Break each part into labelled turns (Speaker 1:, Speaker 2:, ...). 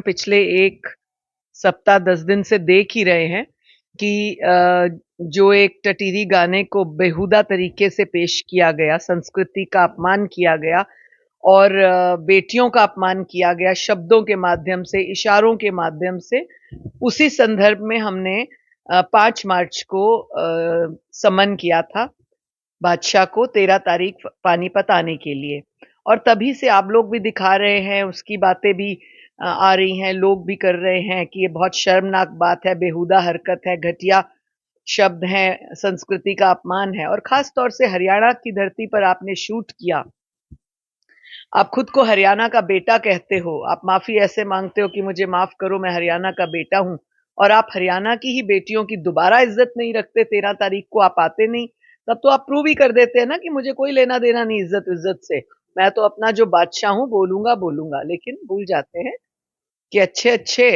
Speaker 1: पिछले एक सप्ताह 10 दिन से देख ही रहे हैं कि जो एक टटीरी गाने को बेहुदा तरीके से पेश किया गया, संस्कृति का अपमान किया गया और बेटियों का अपमान किया गया शब्दों के माध्यम से, इशारों के माध्यम से। उसी संदर्भ में हमने 5 मार्च को समन किया था बादशाह को 13 तारीख पानीपत आने के लिए। और तभी से आप लोग भी दिखा रहे हैं, उसकी बातें भी आ रही हैं, लोग भी कर रहे हैं कि ये बहुत शर्मनाक बात है, बेहुदा हरकत है, घटिया शब्द हैं, संस्कृति का अपमान है। और खास तौर से हरियाणा की धरती पर आपने शूट किया। आप खुद को हरियाणा का बेटा कहते हो, आप माफी ऐसे मांगते हो कि मुझे माफ करो, मैं हरियाणा का बेटा हूं, और आप हरियाणा की ही बेटियों की दोबारा इज्जत नहीं रखते। 13 तारीख को आप आते नहीं, तब तो आप प्रूव ही कर देते हैं ना कि मुझे कोई लेना देना नहीं इज्जत से, मैं तो अपना जो बादशाह हूं बोलूंगा बोलूंगा। लेकिन भूल जाते हैं कि अच्छे अच्छे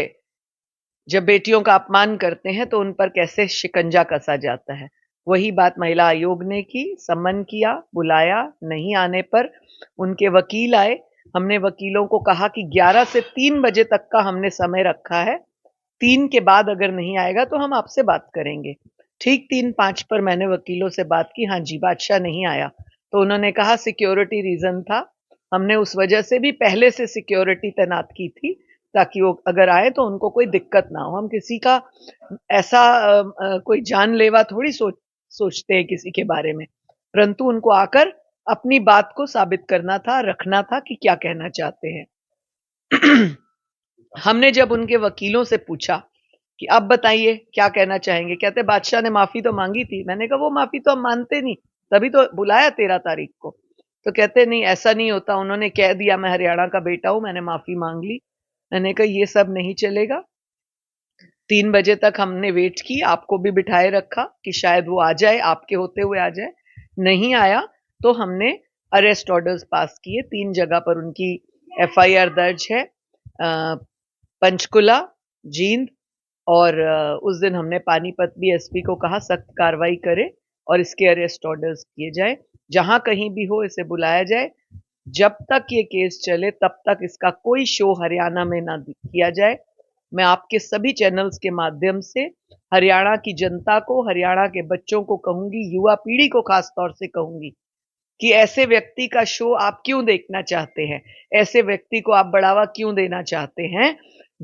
Speaker 1: जब बेटियों का अपमान करते हैं तो उन पर कैसे शिकंजा कसा जाता है। वही बात महिला आयोग ने की, समन किया, बुलाया, नहीं आने पर उनके वकील आए। हमने वकीलों को कहा कि 11 से 3 बजे तक का हमने समय रखा है, 3 के बाद अगर नहीं आएगा तो हम आपसे बात करेंगे। ठीक 3-5 पर मैंने वकीलों से बात की, हाँ जी बादशाह नहीं आया। तो उन्होंने कहा सिक्योरिटी रीजन था, हमने उस वजह से भी पहले से सिक्योरिटी तैनात की थी ताकि वो अगर आए तो उनको कोई दिक्कत ना हो। हम किसी का ऐसा कोई जानलेवा थोड़ी सोचते हैं किसी के बारे में, परंतु उनको आकर अपनी बात को साबित करना था, रखना था कि क्या कहना चाहते हैं। हमने जब उनके वकीलों से पूछा कि अब बताइए क्या कहना चाहेंगे, कहते बादशाह ने माफी तो मांगी थी। मैंने कहा वो माफी तो हम मानते नहीं, तभी तो बुलाया 13 तारीख को। तो कहते नहीं ऐसा नहीं होता, उन्होंने कह दिया मैं हरियाणा का बेटा हूं, मैंने माफी मांग ली। मैंने कहा ये सब नहीं चलेगा। 3 बजे तक हमने वेट की, आपको भी बिठाए रखा कि शायद वो आ जाए, आपके होते हुए आ जाए। नहीं आया तो हमने अरेस्ट ऑर्डर्स पास किए। 3 जगह पर उनकी एफआईआर दर्ज है, पंचकुला, जींद और उस दिन हमने पानीपत भी एसपी को कहा सख्त कार्रवाई करे और इसके अरेस्ट ऑर्डर्स किए जाए। जहां कहीं भी हो इसे बुलाया जाए। जब तक ये केस चले तब तक इसका कोई शो हरियाणा में ना किया जाए। मैं आपके सभी चैनल्स के माध्यम से हरियाणा की जनता को, हरियाणा के बच्चों को कहूंगी, युवा पीढ़ी को खास तौर से कहूंगी कि ऐसे व्यक्ति का शो आप क्यों देखना चाहते हैं, ऐसे व्यक्ति को आप बढ़ावा क्यों देना चाहते हैं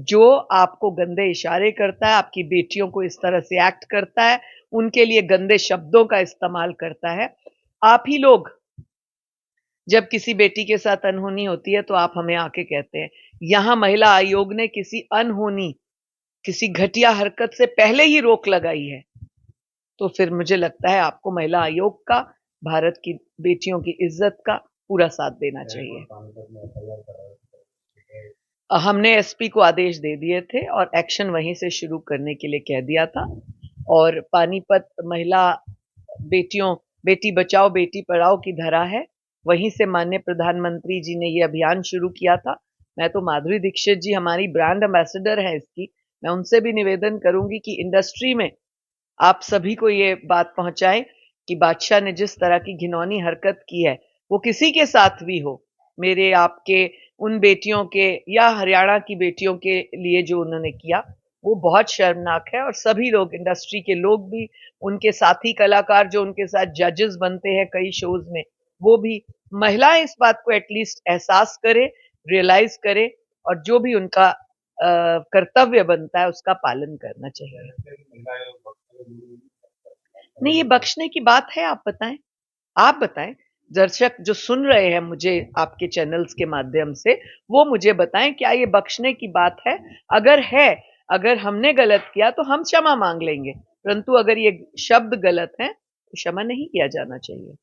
Speaker 1: जो आपको गंदे इशारे करता है, आपकी बेटियों को इस तरह से एक्ट करता है, उनके लिए गंदे शब्दों का इस्तेमाल करता है। आप ही लोग जब किसी बेटी के साथ अनहोनी होती है तो आप हमें आके कहते हैं। यहां महिला आयोग ने किसी अनहोनी, किसी घटिया हरकत से पहले ही रोक लगाई है। तो फिर मुझे लगता है आपको महिला आयोग का, भारत की बेटियों की इज्जत का पूरा साथ देना चाहिए। हमने एसपी को आदेश दे दिए थे और एक्शन वहीं से शुरू करने के लिए कह दिया था। और पानीपत महिला बेटियों, बेटी बचाओ बेटी पढ़ाओ की धरा है, वहीं से माननीय प्रधानमंत्री जी ने ये अभियान शुरू किया था। मैं तो माधुरी दीक्षित जी हमारी ब्रांड एम्बेसडर है इसकी, मैं उनसे भी निवेदन करूंगी कि इंडस्ट्री में आप सभी को ये बात पहुंचाएं कि बादशाह ने जिस तरह की घिनौनी हरकत की है, वो किसी के साथ भी हो, मेरे आपके उन बेटियों के या हरियाणा की बेटियों के लिए जो उन्होंने किया वो बहुत शर्मनाक है। और सभी लोग, इंडस्ट्री के लोग भी, उनके साथी कलाकार जो उनके साथ जजेस बनते हैं कई शोज में, वो भी, महिलाएं इस बात को एटलीस्ट एहसास करें, रियलाइज करें और जो भी उनका कर्तव्य बनता है उसका पालन करना चाहिए। नहीं, ये बख्शने की बात है, आप बताएं, आप बताएं। दर्शक जो सुन रहे हैं मुझे आपके चैनल्स के माध्यम से, वो मुझे बताएं क्या ये बख्शने की बात है। अगर है, अगर हमने गलत किया तो हम क्षमा मांग लेंगे, परंतु अगर ये शब्द गलत है तो क्षमा नहीं किया जाना चाहिए।